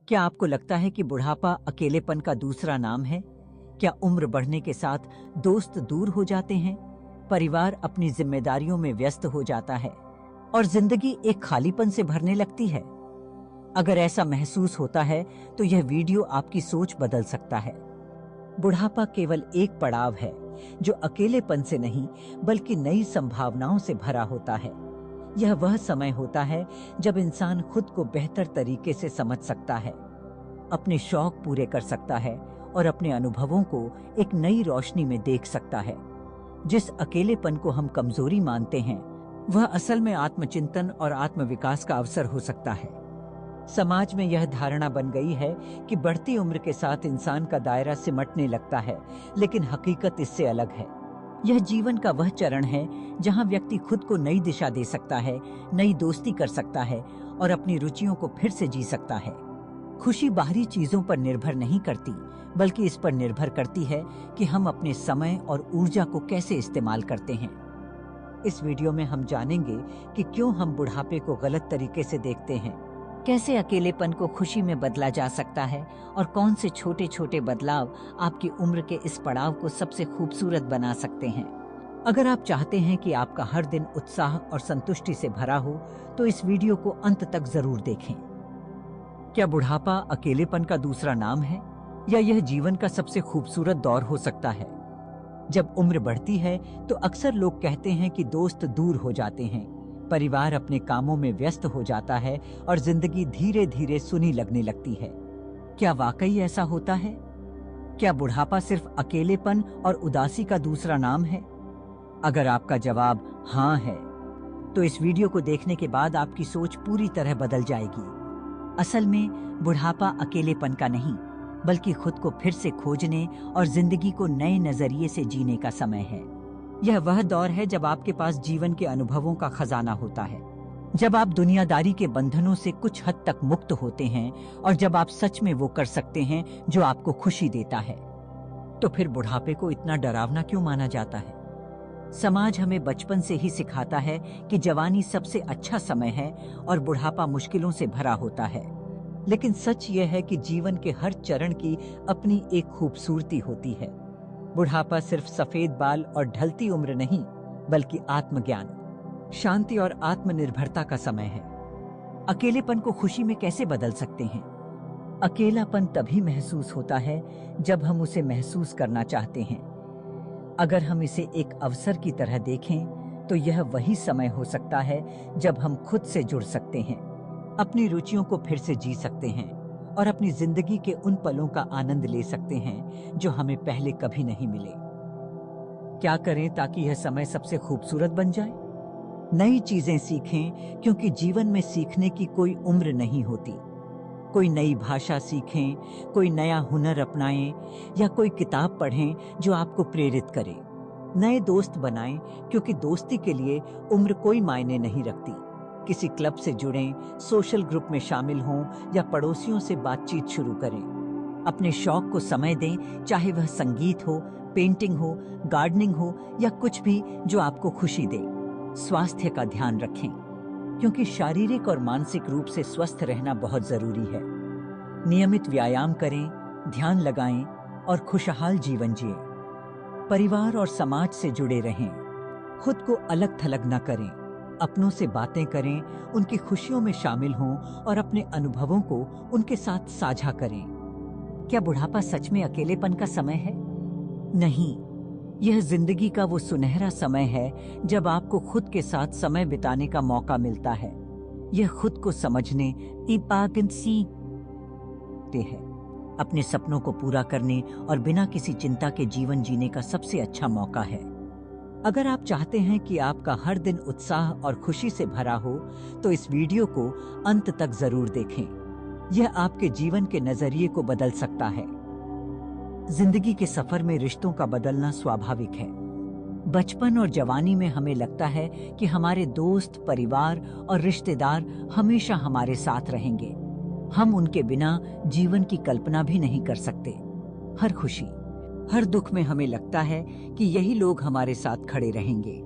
क्या आपको लगता है कि बुढ़ापा अकेलेपन का दूसरा नाम है? क्या उम्र बढ़ने के साथ दोस्त दूर हो जाते हैं, परिवार अपनी जिम्मेदारियों में व्यस्त हो जाता है और जिंदगी एक खालीपन से भरने लगती है? अगर ऐसा महसूस होता है तो यह वीडियो आपकी सोच बदल सकता है। बुढ़ापा केवल एक पड़ाव है जो अकेलेपन से नहीं बल्कि नई संभावनाओं से भरा होता है। यह वह समय होता है जब इंसान खुद को बेहतर तरीके से समझ सकता है, अपने शौक पूरे कर सकता है और अपने अनुभवों को एक नई रोशनी में देख सकता है। जिस अकेलेपन को हम कमजोरी मानते हैं, वह असल में आत्मचिंतन और आत्मविकास का अवसर हो सकता है। समाज में यह धारणा बन गई है कि बढ़ती उम्र के साथ इंसान का दायरा सिमटने लगता है, लेकिन हकीकत इससे अलग है। यह जीवन का वह चरण है जहां व्यक्ति खुद को नई दिशा दे सकता है, नई दोस्ती कर सकता है और अपनी रुचियों को फिर से जी सकता है। खुशी बाहरी चीजों पर निर्भर नहीं करती, बल्कि इस पर निर्भर करती है कि हम अपने समय और ऊर्जा को कैसे इस्तेमाल करते हैं। इस वीडियो में हम जानेंगे कि क्यों हम बुढ़ापे को गलत तरीके से देखते हैं, कैसे अकेलेपन को खुशी में बदला जा सकता है और कौन से छोटे छोटे बदलाव आपकी उम्र के इस पड़ाव को सबसे खूबसूरत बना सकते हैं। अगर आप चाहते हैं कि आपका हर दिन उत्साह और संतुष्टि से भरा हो, तो इस वीडियो को अंत तक जरूर देखें। क्या बुढ़ापा अकेलेपन का दूसरा नाम है, या यह जीवन का सबसे खूबसूरत दौर हो सकता है? जब उम्र बढ़ती है तो अक्सर लोग कहते हैं कि दोस्त दूर हो जाते हैं, परिवार अपने कामों में व्यस्त हो जाता है और जिंदगी धीरे धीरे सुनी लगने लगती है। क्या वाकई ऐसा होता है? क्या बुढ़ापा सिर्फ अकेलेपन और उदासी का दूसरा नाम है? अगर आपका जवाब हाँ है, तो इस वीडियो को देखने के बाद आपकी सोच पूरी तरह बदल जाएगी। असल में बुढ़ापा अकेलेपन का नहीं, बल्कि खुद को फिर से खोजने और जिंदगी को नए नजरिए से जीने का समय है। यह वह दौर है जब आपके पास जीवन के अनुभवों का खजाना होता है, जब आप दुनियादारी के बंधनों से कुछ हद तक मुक्त होते हैं और जब आप सच में वो कर सकते हैं जो आपको खुशी देता है। तो फिर बुढ़ापे को इतना डरावना क्यों माना जाता है? समाज हमें बचपन से ही सिखाता है कि जवानी सबसे अच्छा समय है और बुढ़ापा मुश्किलों से भरा होता है। लेकिन सच यह है कि जीवन के हर चरण की अपनी एक खूबसूरती होती है। बुढ़ापा सिर्फ सफेद बाल और ढलती उम्र नहीं, बल्कि आत्मज्ञान, शांति और आत्मनिर्भरता का समय है। अकेलेपन को खुशी में कैसे बदल सकते हैं? अकेलापन तभी महसूस होता है जब हम उसे महसूस करना चाहते हैं। अगर हम इसे एक अवसर की तरह देखें, तो यह वही समय हो सकता है जब हम खुद से जुड़ सकते हैं, अपनी रुचियों को फिर से जी सकते हैं और अपनी जिंदगी के उन पलों का आनंद ले सकते हैं जो हमें पहले कभी नहीं मिले। क्या करें ताकि यह समय सबसे खूबसूरत बन जाए? नई चीजें सीखें, क्योंकि जीवन में सीखने की कोई उम्र नहीं होती। कोई नई भाषा सीखें, कोई नया हुनर अपनाएं या कोई किताब पढ़ें जो आपको प्रेरित करे। नए दोस्त बनाएं, क्योंकि दोस्ती के लिए उम्र कोई मायने नहीं रखती। किसी क्लब से जुड़ें, सोशल ग्रुप में शामिल हों या पड़ोसियों से बातचीत शुरू करें। अपने शौक को समय दें, चाहे वह संगीत हो, पेंटिंग हो, गार्डनिंग हो या कुछ भी जो आपको खुशी दे। स्वास्थ्य का ध्यान रखें, क्योंकि शारीरिक और मानसिक रूप से स्वस्थ रहना बहुत जरूरी है। नियमित व्यायाम करें, ध्यान लगाएं और खुशहाल जीवन जिएं। परिवार और समाज से जुड़े रहें, खुद को अलग थलग न करें। अपनों से बातें करें, उनकी खुशियों में शामिल हों और अपने अनुभवों को उनके साथ साझा करें। क्या बुढ़ापा सच में अकेलेपन का समय है? नहीं, यह जिंदगी का वो सुनहरा समय है जब आपको खुद के साथ समय बिताने का मौका मिलता है। यह खुद को समझने है, अपने सपनों को पूरा करने और बिना किसी चिंता के जीवन जीने का सबसे अच्छा मौका है। अगर आप चाहते हैं कि आपका हर दिन उत्साह और खुशी से भरा हो, तो इस वीडियो को अंत तक जरूर देखें। यह आपके जीवन के नजरिए को बदल सकता है। जिंदगी के सफर में रिश्तों का बदलना स्वाभाविक है। बचपन और जवानी में हमें लगता है कि हमारे दोस्त, परिवार और रिश्तेदार हमेशा हमारे साथ रहेंगे। हम उनके बिना जीवन की कल्पना भी नहीं कर सकते। हर खुशी, हर दुख में हमें लगता है कि यही लोग हमारे साथ खड़े रहेंगे।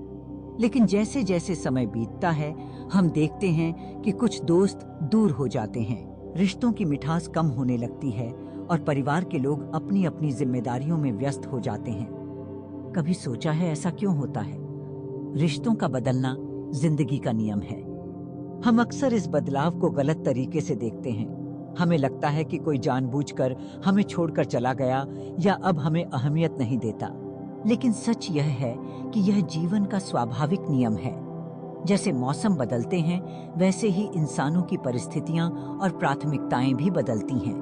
लेकिन जैसे जैसे समय बीतता है, हम देखते हैं कि कुछ दोस्त दूर हो जाते हैं, रिश्तों की मिठास कम होने लगती है और परिवार के लोग अपनी अपनी जिम्मेदारियों में व्यस्त हो जाते हैं। कभी सोचा है ऐसा क्यों होता है? रिश्तों का बदलना जिंदगी का नियम है। हम अक्सर इस बदलाव को गलत तरीके से देखते हैं। हमें लगता है कि कोई जानबूझकर हमें छोड़कर चला गया या अब हमें अहमियत नहीं देता। लेकिन सच यह है कि यह जीवन का स्वाभाविक नियम है। जैसे मौसम बदलते हैं, वैसे ही इंसानों की परिस्थितियां और प्राथमिकताएं भी बदलती हैं।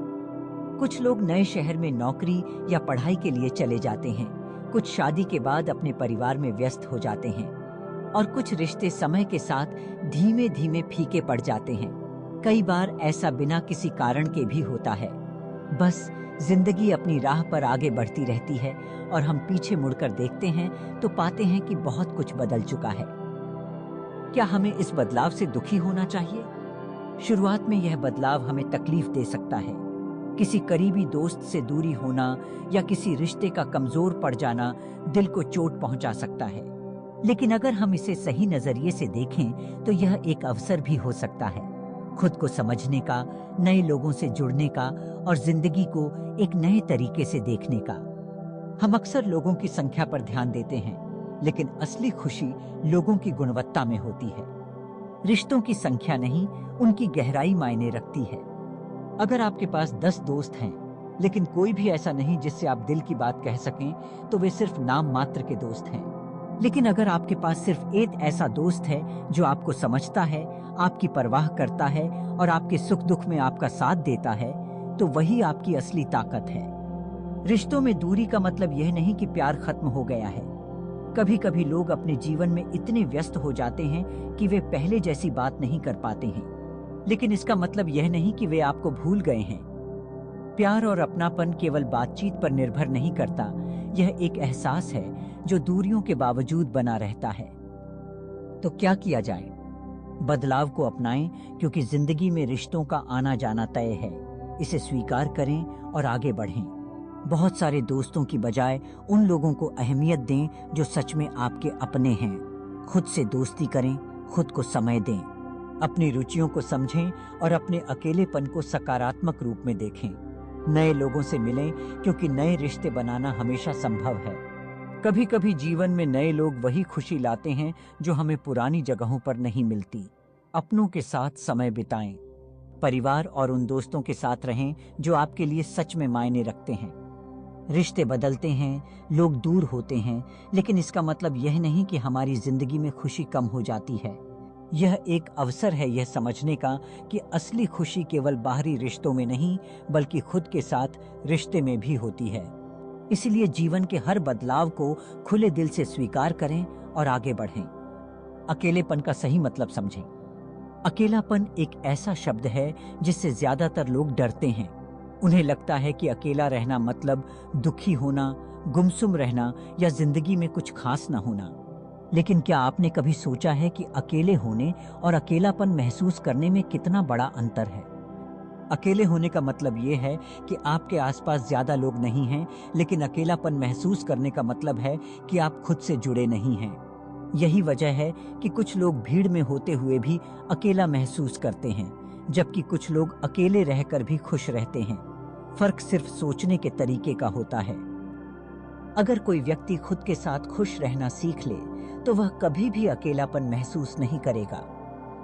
कुछ लोग नए शहर में नौकरी या पढ़ाई के लिए चले जाते हैं, कुछ शादी के बाद अपने परिवार में व्यस्त हो जाते हैं और कुछ रिश्ते समय के साथ धीमे धीमे फीके पड़ जाते हैं। कई बार ऐसा बिना किसी कारण के भी होता है। बस जिंदगी अपनी राह पर आगे बढ़ती रहती है और हम पीछे मुड़कर देखते हैं तो पाते हैं कि बहुत कुछ बदल चुका है। क्या हमें इस बदलाव से दुखी होना चाहिए? शुरुआत में यह बदलाव हमें तकलीफ दे सकता है। किसी करीबी दोस्त से दूरी होना या किसी रिश्ते का कमजोर पड़ जाना दिल को चोट पहुंचा सकता है। लेकिन अगर हम इसे सही नजरिए से देखें तो यह एक अवसर भी हो सकता है, खुद को समझने का, नए लोगों से जुड़ने का और जिंदगी को एक नए तरीके से देखने का। हम अक्सर लोगों की संख्या पर ध्यान देते हैं, लेकिन असली खुशी लोगों की गुणवत्ता में होती है। रिश्तों की संख्या नहीं, उनकी गहराई मायने रखती है। अगर आपके पास 10 दोस्त हैं, लेकिन कोई भी ऐसा नहीं जिससे आप दिल की बात कह सकें, तो वे सिर्फ नाम मात्र के दोस्त हैं। लेकिन अगर आपके पास सिर्फ एक ऐसा दोस्त है जो आपको समझता है, आपकी परवाह करता है और आपके सुख दुख में आपका साथ देता है, तो वही आपकी असली ताकत है। रिश्तों में दूरी का मतलब यह नहीं कि प्यार खत्म हो गया है। कभी कभी लोग अपने जीवन में इतने व्यस्त हो जाते हैं कि वे पहले जैसी बात नहीं कर पाते हैं, लेकिन इसका मतलब यह नहीं कि वे आपको भूल गए हैं। प्यार और अपनापन केवल बातचीत पर निर्भर नहीं करता, यह एक एहसास है जो दूरियों के बावजूद बना रहता है। तो क्या किया जाए? बदलाव को अपनाएं, क्योंकि जिंदगी में रिश्तों का आना जाना तय है। इसे स्वीकार करें और आगे बढ़ें। बहुत सारे दोस्तों की बजाय उन लोगों को अहमियत दें जो सच में आपके अपने हैं। खुद से दोस्ती करें, खुद को समय दें, अपनी रुचियों को समझें और अपने अकेलेपन को सकारात्मक रूप में देखें। नए लोगों से मिलें, क्योंकि नए रिश्ते बनाना हमेशा संभव है। कभी कभी जीवन में नए लोग वही खुशी लाते हैं जो हमें पुरानी जगहों पर नहीं मिलती। अपनों के साथ समय बिताएं, परिवार और उन दोस्तों के साथ रहें जो आपके लिए सच में मायने रखते हैं। रिश्ते बदलते हैं, लोग दूर होते हैं, लेकिन इसका मतलब यह नहीं कि हमारी जिंदगी में खुशी कम हो जाती है। यह एक अवसर है यह समझने का कि असली खुशी केवल बाहरी रिश्तों में नहीं, बल्कि खुद के साथ रिश्ते में भी होती है। इसलिए जीवन के हर बदलाव को खुले दिल से स्वीकार करें और आगे बढ़ें। अकेलेपन का सही मतलब समझें। अकेलापन एक ऐसा शब्द है जिससे ज्यादातर लोग डरते हैं। उन्हें लगता है कि अकेला रहना मतलब दुखी होना, गुमसुम रहना या जिंदगी में कुछ खास न होना। लेकिन क्या आपने कभी सोचा है कि अकेले होने और अकेलापन महसूस करने में कितना बड़ा अंतर है? अकेले होने का मतलब ये है कि आपके आसपास ज्यादा लोग नहीं हैं, लेकिन अकेलापन महसूस करने का मतलब है कि आप खुद से जुड़े नहीं हैं। यही वजह है कि कुछ लोग भीड़ में होते हुए भी अकेला महसूस करते हैं, जबकि कुछ लोग अकेले रहकर भी खुश रहते हैं। फर्क सिर्फ सोचने के तरीके का होता है। अगर कोई व्यक्ति खुद के साथ खुश रहना सीख ले, तो वह कभी भी अकेलापन महसूस नहीं करेगा।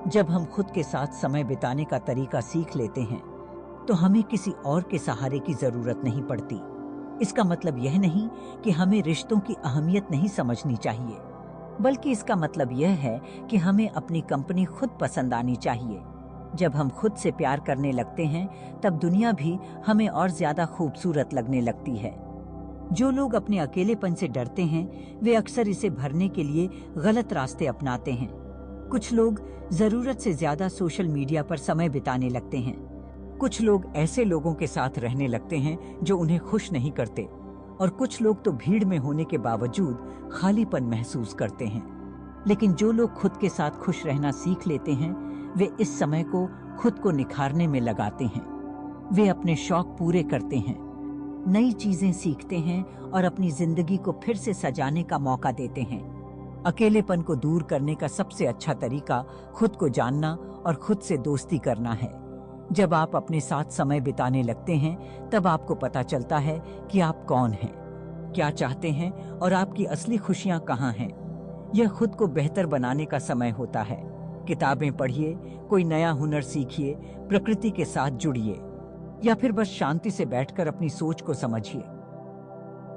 जब हम खुद के साथ समय बिताने का तरीका सीख लेते हैं, तो हमें किसी और के सहारे की जरूरत नहीं पड़ती। इसका मतलब यह नहीं कि हमें रिश्तों की अहमियत नहीं समझनी चाहिए, बल्कि इसका मतलब यह है कि हमें अपनी कंपनी खुद पसंद आनी चाहिए। जब हम खुद से प्यार करने लगते हैं, तब दुनिया भी हमें और ज्यादा खूबसूरत लगने लगती है। जो लोग अपने अकेलेपन से डरते हैं, वे अक्सर इसे भरने के लिए गलत रास्ते अपनाते हैं। कुछ लोग जरूरत से ज्यादा सोशल मीडिया पर समय बिताने लगते हैं। कुछ लोग ऐसे लोगों के साथ रहने लगते हैं जो उन्हें खुश नहीं करते, और कुछ लोग तो भीड़ में होने के बावजूद खालीपन महसूस करते हैं। लेकिन जो लोग खुद के साथ खुश रहना सीख लेते हैं, वे इस समय को खुद को निखारने में लगाते हैं। वे अपने शौक पूरे करते हैं, नई चीजें सीखते हैं और अपनी जिंदगी को फिर से सजाने का मौका देते हैं। अकेलेपन को दूर करने का सबसे अच्छा तरीका खुद को जानना और खुद से दोस्ती करना है। जब आप अपने साथ समय बिताने लगते हैं तब आपको पता चलता है कि आप कौन हैं, क्या चाहते हैं और आपकी असली खुशियां कहाँ हैं। यह खुद को बेहतर बनाने का समय होता है। किताबें पढ़िए, कोई नया हुनर सीखिए, प्रकृति के साथ जुड़िए या फिर बस शांति से बैठकर अपनी सोच को समझिए।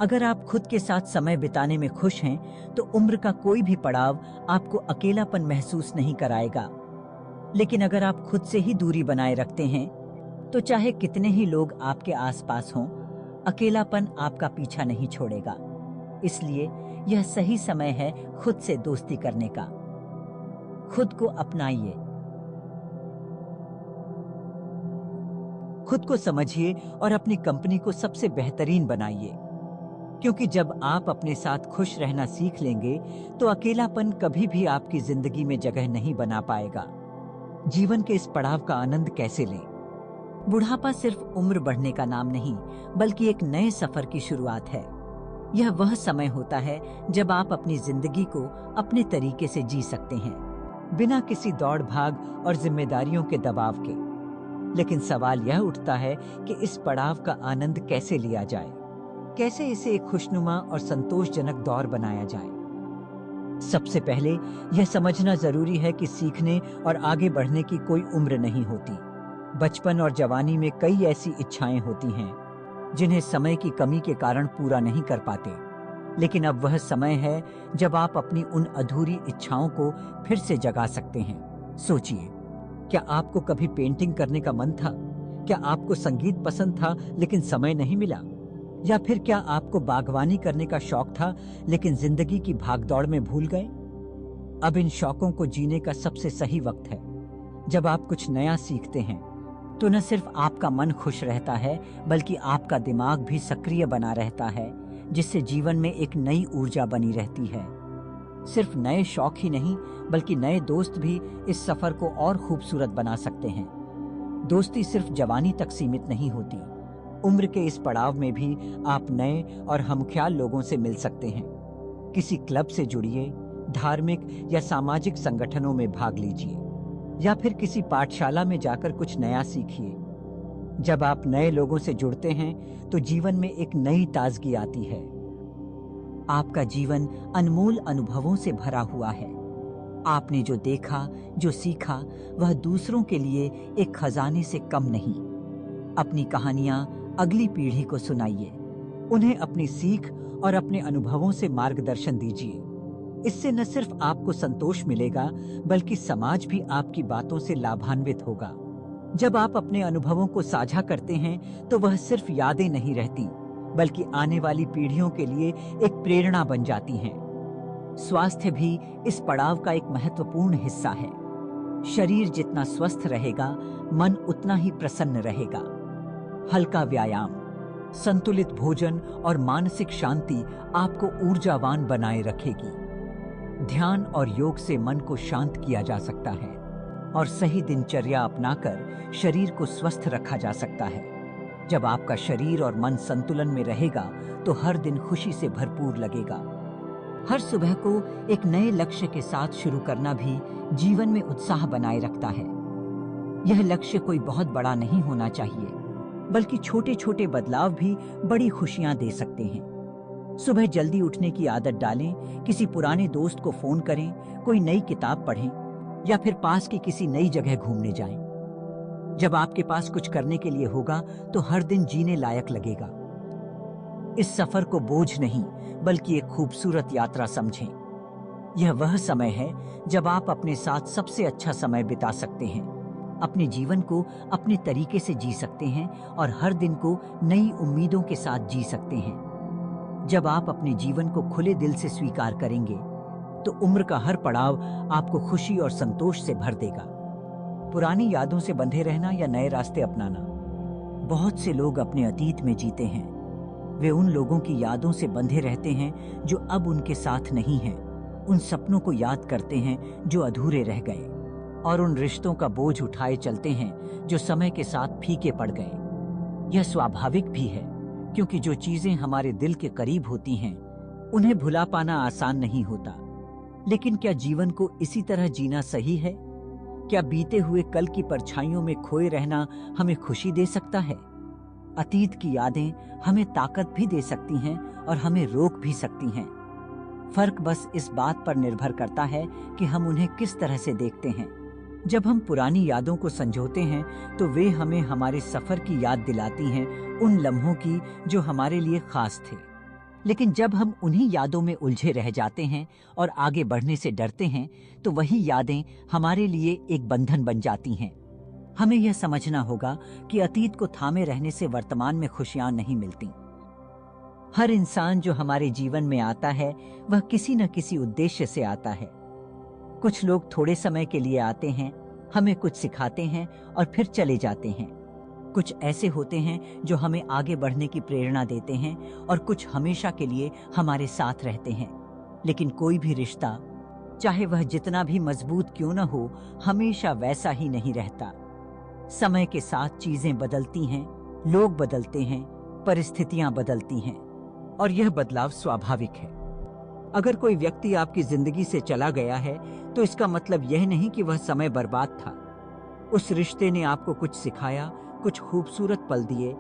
अगर आप खुद के साथ समय बिताने में खुश हैं तो उम्र का कोई भी पड़ाव आपको अकेलापन महसूस नहीं कराएगा। लेकिन अगर आप खुद से ही दूरी बनाए रखते हैं तो चाहे कितने ही लोग आपके आसपास हों, अकेलापन आपका पीछा नहीं छोड़ेगा। इसलिए यह सही समय है खुद से दोस्ती करने का। खुद को अपनाइए, खुद को समझिए और अपनी कंपनी को सबसे बेहतरीन बनाइए। क्योंकि जब आप अपने साथ खुश रहना सीख लेंगे तो अकेलापन कभी भी आपकी जिंदगी में जगह नहीं बना पाएगा। जीवन के इस पड़ाव का आनंद कैसे लें? बुढ़ापा सिर्फ उम्र बढ़ने का नाम नहीं, बल्कि एक नए सफर की शुरुआत है। यह वह समय होता है जब आप अपनी जिंदगी को अपने तरीके से जी सकते हैं, बिना किसी दौड़ भाग और जिम्मेदारियों के दबाव के। लेकिन सवाल यह उठता है कि इस पड़ाव का आनंद कैसे लिया जाए, कैसे इसे एक खुशनुमा और संतोषजनक दौर बनाया जाए। सबसे पहले यह समझना जरूरी है कि सीखने और आगे बढ़ने की कोई उम्र नहीं होती। बचपन और जवानी में कई ऐसी इच्छाएं होती हैं जिन्हें समय की कमी के कारण पूरा नहीं कर पाते। लेकिन अब वह समय है जब आप अपनी उन अधूरी इच्छाओं को फिर से जगा सकते हैं। सोचिए, क्या आपको कभी पेंटिंग करने का मन था? क्या आपको संगीत पसंद था लेकिन समय नहीं मिला? या फिर क्या आपको बागवानी करने का शौक था लेकिन जिंदगी की भागदौड़ में भूल गए? अब इन शौकों को जीने का सबसे सही वक्त है। जब आप कुछ नया सीखते हैं तो न सिर्फ आपका मन खुश रहता है, बल्कि आपका दिमाग भी सक्रिय बना रहता है, जिससे जीवन में एक नई ऊर्जा बनी रहती है। सिर्फ नए शौक ही नहीं, बल्कि नए दोस्त भी इस सफर को और खूबसूरत बना सकते हैं। दोस्ती सिर्फ जवानी तक सीमित नहीं होती। उम्र के इस पड़ाव में भी आप नए और हमख्याल लोगों से मिल सकते हैं। किसी क्लब से जुड़िए, धार्मिक या सामाजिक संगठनों में भाग लीजिए, या फिर किसी पाठशाला में जाकर कुछ नया सीखिए। जब आप नए लोगों से जुड़ते हैं तो जीवन में एक नई ताजगी आती है। आपका जीवन अनमोल अनुभवों से भरा हुआ है। आपने जो देखा, जो सीखा, वह दूसरों के लिए एक खजाने से कम नहीं। अपनी कहानियां अगली पीढ़ी को सुनाइए, उन्हें अपनी सीख और अपने अनुभवों से मार्गदर्शन दीजिए। इससे न सिर्फ आपको संतोष मिलेगा, बल्कि समाज भी आपकी बातों से लाभान्वित होगा। जब आप अपने अनुभवों को साझा करते हैं तो वह सिर्फ यादें नहीं रहती, बल्कि आने वाली पीढ़ियों के लिए एक प्रेरणा बन जाती हैं। स्वास्थ्य भी इस पड़ाव का एक महत्वपूर्ण हिस्सा है। शरीर जितना स्वस्थ रहेगा, मन उतना ही प्रसन्न रहेगा। हल्का व्यायाम, संतुलित भोजन और मानसिक शांति आपको ऊर्जावान बनाए रखेगी। ध्यान और योग से मन को शांत किया जा सकता है और सही दिनचर्या अपनाकर शरीर को स्वस्थ रखा जा सकता है। जब आपका शरीर और मन संतुलन में रहेगा तो हर दिन खुशी से भरपूर लगेगा। हर सुबह को एक नए लक्ष्य के साथ शुरू करना भी जीवन में उत्साह बनाए रखता है। यह लक्ष्य कोई बहुत बड़ा नहीं होना चाहिए, बल्कि छोटे छोटे बदलाव भी बड़ी खुशियां दे सकते हैं। सुबह जल्दी उठने की आदत डालें, किसी पुराने दोस्त को फोन करें, कोई नई किताब पढ़ें या फिर पास की किसी नई जगह घूमने जाएं। जब आपके पास कुछ करने के लिए होगा तो हर दिन जीने लायक लगेगा। इस सफर को बोझ नहीं, बल्कि एक खूबसूरत यात्रा समझें। यह वह समय है जब आप अपने साथ सबसे अच्छा समय बिता सकते हैं, अपने जीवन को अपने तरीके से जी सकते हैं और हर दिन को नई उम्मीदों के साथ जी सकते हैं। जब आप अपने जीवन को खुले दिल से स्वीकार करेंगे तो उम्र का हर पड़ाव आपको खुशी और संतोष से भर देगा। पुरानी यादों से बंधे रहना या नए रास्ते अपनाना। बहुत से लोग अपने अतीत में जीते हैं। वे उन लोगों की यादों से बंधे रहते हैं जो अब उनके साथ नहीं हैं। उन सपनों को याद करते हैं जो अधूरे रह गए और उन रिश्तों का बोझ उठाए चलते हैं जो समय के साथ फीके पड़ गए। यह स्वाभाविक भी है, क्योंकि जो चीजें हमारे दिल के करीब होती हैं उन्हें भुला पाना आसान नहीं होता। लेकिन क्या जीवन को इसी तरह जीना सही है? क्या बीते हुए कल की परछाइयों में खोए रहना हमें खुशी दे सकता है? अतीत की यादें हमें ताकत भी दे सकती हैं और हमें रोक भी सकती हैं। फर्क बस इस बात पर निर्भर करता है कि हम उन्हें किस तरह से देखते हैं। जब हम पुरानी यादों को संजोते हैं तो वे हमें हमारे सफर की याद दिलाती हैं, उन लम्हों की जो हमारे लिए खास थे। लेकिन जब हम उन्हीं यादों में उलझे रह जाते हैं और आगे बढ़ने से डरते हैं तो वही यादें हमारे लिए एक बंधन बन जाती हैं। हमें यह समझना होगा कि अतीत को थामे रहने से वर्तमान में खुशियां नहीं मिलती। हर इंसान जो हमारे जीवन में आता है वह किसी न किसी उद्देश्य से आता है। कुछ लोग थोड़े समय के लिए आते हैं, हमें कुछ सिखाते हैं और फिर चले जाते हैं। कुछ ऐसे होते हैं जो हमें आगे बढ़ने की प्रेरणा देते हैं और कुछ हमेशा के लिए हमारे साथ रहते हैं। लेकिन कोई भी रिश्ता, चाहे वह जितना भी मजबूत क्यों न हो, हमेशा वैसा ही नहीं रहता। समय के साथ चीजें बदलती हैं, लोग बदलते हैं, परिस्थितियां बदलती हैं और यह बदलाव स्वाभाविक है। अगर कोई व्यक्ति आपकी जिंदगी से चला गया है तो इसका मतलब यह नहीं कि वह समय बर्बाद था। उस रिश्ते ने आपको कुछ सिखाया, कुछ खूबसूरत पल दिए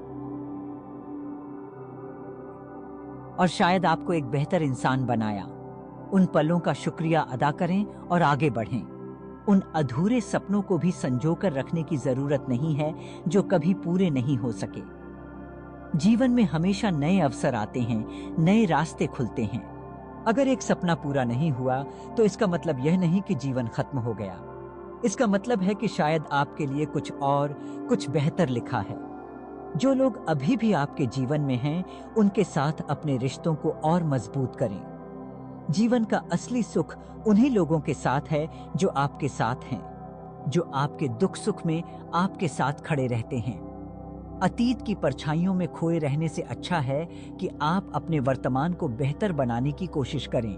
और शायद आपको एक बेहतर इंसान बनाया। उन पलों का शुक्रिया अदा करें और आगे बढ़ें। उन अधूरे सपनों को भी संजोकर रखने की जरूरत नहीं है जो कभी पूरे नहीं हो सके। जीवन में हमेशा नए अवसर आते हैं, नए रास्ते खुलते हैं। अगर एक सपना पूरा नहीं हुआ तो इसका मतलब यह नहीं कि जीवन खत्म हो गया। इसका मतलब है कि शायद आपके लिए कुछ और, कुछ बेहतर लिखा है। जो लोग अभी भी आपके जीवन में हैं, उनके साथ अपने रिश्तों को और मजबूत करें। जीवन का असली सुख उन्हीं लोगों के साथ है जो आपके साथ हैं, जो आपके दुख सुख में आपके साथ खड़े रहते हैं। अतीत की परछाइयों में खोए रहने से अच्छा है कि आप अपने वर्तमान को बेहतर बनाने की कोशिश करें।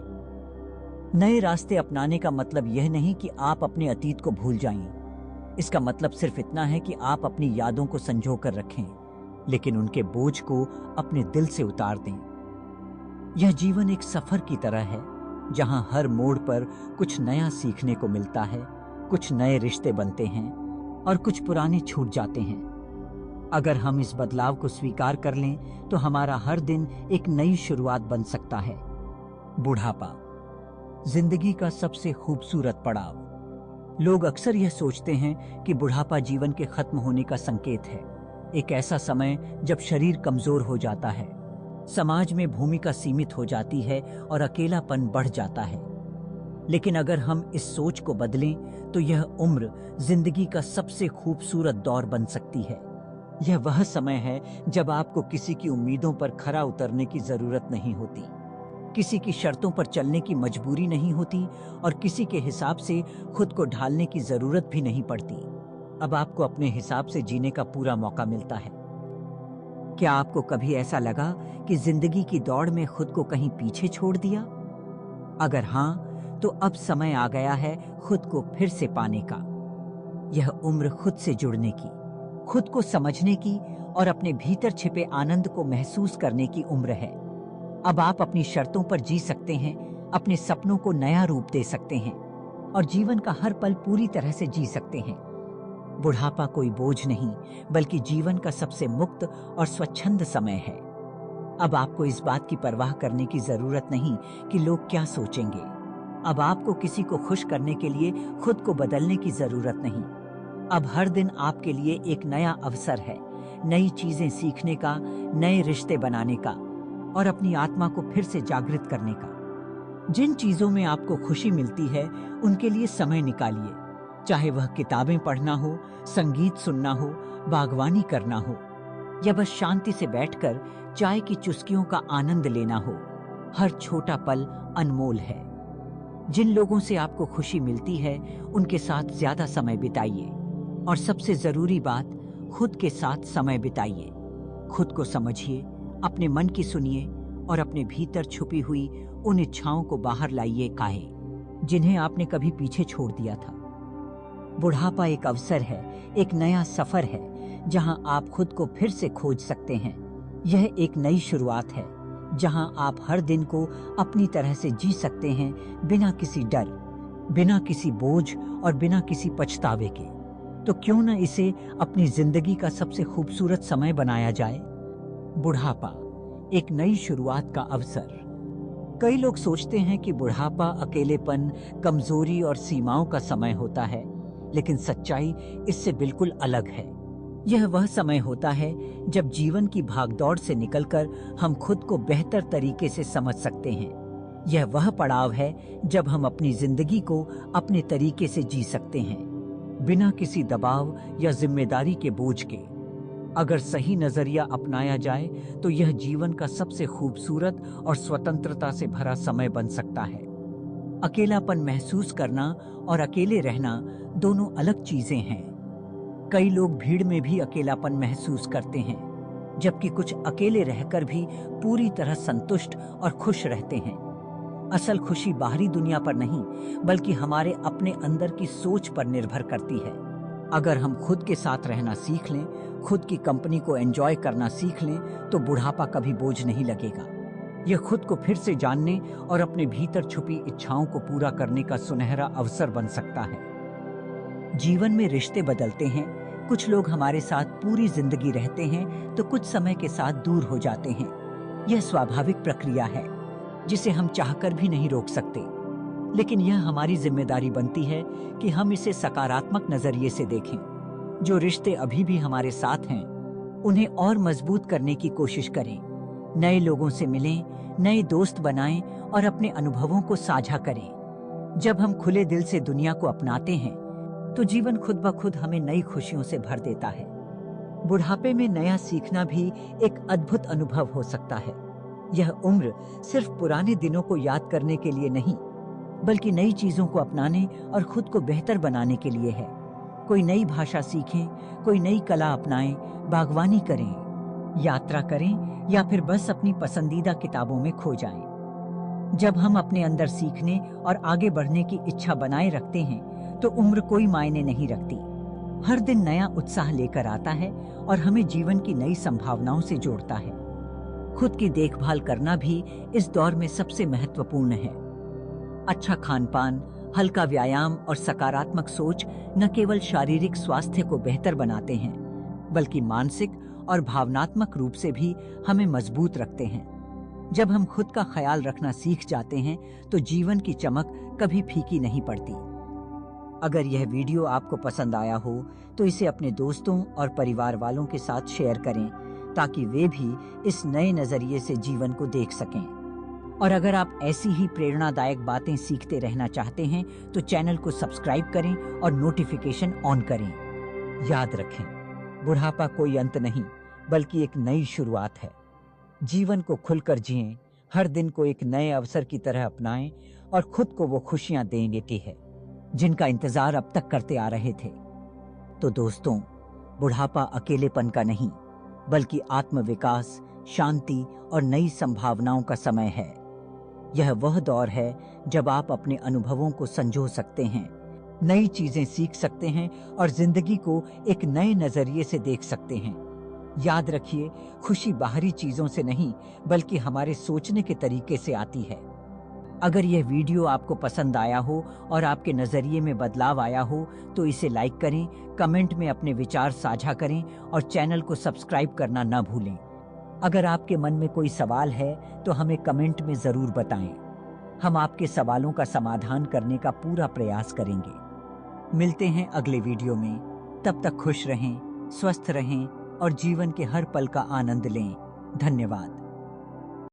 नए रास्ते अपनाने का मतलब यह नहीं कि आप अपने अतीत को भूल जाएं। इसका मतलब सिर्फ इतना है कि आप अपनी यादों को संजो कर रखें, लेकिन उनके बोझ को अपने दिल से उतार दें। यह जीवन एक सफर की तरह है जहां हर मोड़ पर कुछ नया सीखने को मिलता है, कुछ नए रिश्ते बनते हैं और कुछ पुराने छूट जाते हैं। अगर हम इस बदलाव को स्वीकार कर लें तो हमारा हर दिन एक नई शुरुआत बन सकता है। बुढ़ापा, जिंदगी का सबसे खूबसूरत पड़ाव। लोग अक्सर यह सोचते हैं कि बुढ़ापा जीवन के खत्म होने का संकेत है, एक ऐसा समय जब शरीर कमजोर हो जाता है, समाज में भूमिका सीमित हो जाती है और अकेलापन बढ़ जाता है। लेकिन अगर हम इस सोच को बदलें तो यह उम्र जिंदगी का सबसे खूबसूरत दौर बन सकती है। यह वह समय है जब आपको किसी की उम्मीदों पर खरा उतरने की जरूरत नहीं होती, किसी की शर्तों पर चलने की मजबूरी नहीं होती और किसी के हिसाब से खुद को ढालने की जरूरत भी नहीं पड़ती। अब आपको अपने हिसाब से जीने का पूरा मौका मिलता है। क्या आपको कभी ऐसा लगा कि जिंदगी की दौड़ में खुद को कहीं पीछे छोड़ दिया? अगर हाँ, तो अब समय आ गया है खुद को फिर से पाने का। यह उम्र खुद से जुड़ने की, खुद को समझने की और अपने भीतर छिपे आनंद को महसूस करने की उम्र है। अब आप अपनी शर्तों पर जी सकते हैं, अपने सपनों को नया रूप दे सकते हैं और जीवन का हर पल पूरी तरह से जी सकते हैं। बुढ़ापा कोई बोझ नहीं, बल्कि जीवन का सबसे मुक्त और स्वच्छंद समय है। अब आपको इस बात की परवाह करने की जरूरत नहीं कि लोग क्या सोचेंगे। अब आपको किसी को खुश करने के लिए खुद को बदलने की जरूरत नहीं। अब हर दिन आपके लिए एक नया अवसर है, नई चीजें सीखने का, नए रिश्ते बनाने का और अपनी आत्मा को फिर से जागृत करने का। जिन चीजों में आपको खुशी मिलती है उनके लिए समय निकालिए, चाहे वह किताबें पढ़ना हो, संगीत सुनना हो, बागवानी करना हो या बस शांति से बैठकर चाय की चुस्कियों का आनंद लेना हो। हर छोटा पल अनमोल है। जिन लोगों से आपको खुशी मिलती है उनके साथ ज्यादा समय बिताइए और सबसे जरूरी बात, खुद के साथ समय बिताइए। खुद को समझिए, अपने मन की सुनिए और अपने भीतर छुपी हुई उन इच्छाओं को बाहर लाइए काहे जिन्हें आपने कभी पीछे छोड़ दिया था। बुढ़ापा एक अवसर है, एक नया सफर है जहां आप खुद को फिर से खोज सकते हैं। यह एक नई शुरुआत है जहां आप हर दिन को अपनी तरह से जी सकते हैं, बिना किसी डर, बिना किसी बोझ और बिना किसी पछतावे के। तो क्यों न इसे अपनी जिंदगी का सबसे खूबसूरत समय बनाया जाए। बुढ़ापा, एक नई शुरुआत का अवसर। कई लोग सोचते हैं कि बुढ़ापा अकेलेपन, कमजोरी और सीमाओं का समय होता है, लेकिन सच्चाई इससे बिल्कुल अलग है। यह वह समय होता है जब जीवन की भागदौड़ से निकलकर हम खुद को बेहतर तरीके से समझ सकते हैं। यह वह पड़ाव है जब हम अपनी जिंदगी को अपने तरीके से जी सकते हैं, बिना किसी दबाव या जिम्मेदारी के बोझ के। अगर सही नजरिया अपनाया जाए तो यह जीवन का सबसे खूबसूरत और स्वतंत्रता से भरा समय बन सकता है। अकेलापन महसूस करना और अकेले रहना दोनों अलग चीजें हैं। कई लोग भीड़ में भी अकेलापन महसूस करते हैं, जबकि कुछ अकेले रहकर भी पूरी तरह संतुष्ट और खुश रहते हैं। असल खुशी बाहरी दुनिया पर नहीं, बल्कि हमारे अपने अंदर की सोच पर निर्भर करती है। अगर हम खुद के साथ रहना सीख लें, खुद की कंपनी को एंजॉय करना सीख लें, तो बुढ़ापा कभी बोझ नहीं लगेगा। यह खुद को फिर से जानने और अपने भीतर छुपी इच्छाओं को पूरा करने का सुनहरा अवसर बन सकता है। जीवन में रिश्ते बदलते हैं। कुछ लोग हमारे साथ पूरी जिंदगी रहते हैं, तो कुछ समय के साथ दूर हो जाते हैं। यह स्वाभाविक प्रक्रिया है, जिसे हम चाहकर भी नहीं रोक सकते। लेकिन यह हमारी जिम्मेदारी बनती है कि हम इसे सकारात्मक नजरिए से देखें। जो रिश्ते अभी भी हमारे साथ हैं, उन्हें और मजबूत करने की कोशिश करें। नए लोगों से मिलें, नए दोस्त बनाएं और अपने अनुभवों को साझा करें। जब हम खुले दिल से दुनिया को अपनाते हैं, तो जीवन खुद ब खुद हमें नई खुशियों से भर देता है। बुढ़ापे में नया सीखना भी एक अद्भुत अनुभव हो सकता है। यह उम्र सिर्फ पुराने दिनों को याद करने के लिए नहीं, बल्कि नई चीजों को अपनाने और खुद को बेहतर बनाने के लिए है। कोई नई भाषा सीखें, कोई नई कला अपनाएं, बागवानी करें, यात्रा करें या फिर बस अपनी पसंदीदा किताबों में खो जाएं। जब हम अपने अंदर सीखने और आगे बढ़ने की इच्छा बनाए रखते हैं, तो उम्र कोई मायने नहीं रखती। हर दिन नया उत्साह लेकर आता है और हमें जीवन की नई संभावनाओं से जोड़ता है। खुद की देखभाल करना भी इस दौर में सबसे महत्वपूर्ण है। अच्छा खानपान, हल्का व्यायाम और सकारात्मक सोच न केवल शारीरिक स्वास्थ्य को बेहतर बनाते हैं, बल्कि मानसिक और भावनात्मक रूप से भी हमें मजबूत रखते हैं। जब हम खुद का ख्याल रखना सीख जाते हैं, तो जीवन की चमक कभी फीकी नहीं पड़ती। अगर यह वीडियो आपको पसंद आया हो, तो इसे अपने दोस्तों और परिवार वालों के साथ शेयर करें, ताकि वे भी इस नए नजरिए से जीवन को देख सकें। और अगर आप ऐसी ही प्रेरणादायक बातें सीखते रहना चाहते हैं, तो चैनल को सब्सक्राइब करें और नोटिफिकेशन ऑन करें। याद रखें, बुढ़ापा कोई अंत नहीं, बल्कि एक नई शुरुआत है। जीवन को खुलकर जिएं, हर दिन को एक नए अवसर की तरह अपनाएं और खुद को वो खुशियां देंगे है जिनका इंतजार अब तक करते आ रहे थे। तो दोस्तों, बुढ़ापा अकेलेपन का नहीं, बल्कि आत्मविकास, शांति और नई संभावनाओं का समय है। यह वह दौर है जब आप अपने अनुभवों को संजो सकते हैं, नई चीजें सीख सकते हैं और जिंदगी को एक नए नजरिए से देख सकते हैं। याद रखिए, खुशी बाहरी चीजों से नहीं, बल्कि हमारे सोचने के तरीके से आती है। अगर यह वीडियो आपको पसंद आया हो और आपके नजरिए में बदलाव आया हो, तो इसे लाइक करें, कमेंट में अपने विचार साझा करें और चैनल को सब्सक्राइब करना न भूलें। अगर आपके मन में कोई सवाल है, तो हमें कमेंट में जरूर बताएं। हम आपके सवालों का समाधान करने का पूरा प्रयास करेंगे। मिलते हैं अगले वीडियो में। तब तक खुश रहें, स्वस्थ रहें और जीवन के हर पल का आनंद लें। धन्यवाद।